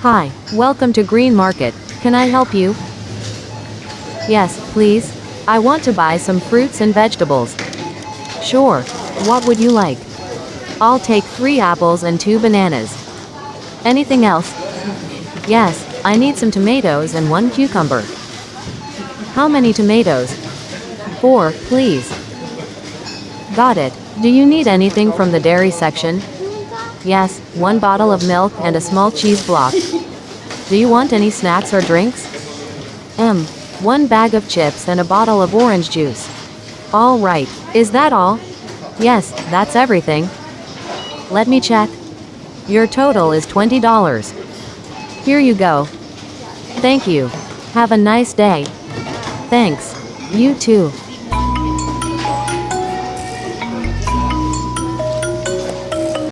Hi, welcome to Green Market. Can I help you? Yes, please. I want to buy some fruits and vegetables. Sure. What would you like? I'll take 3 apples and 2 bananas. Anything else? Yes, I need some tomatoes and 1 cucumber. How many tomatoes? 4, please. Got it. Do you need anything from the dairy section? Yes, 1 bottle of milk and a small cheese block. Do you want any snacks or drinks? 1 bag of chips and a bottle of orange juice. All right. Is that all? Yes, that's everything. Let me check. Your total is $20. Here you go. Thank you. Have a nice day. Thanks. You too.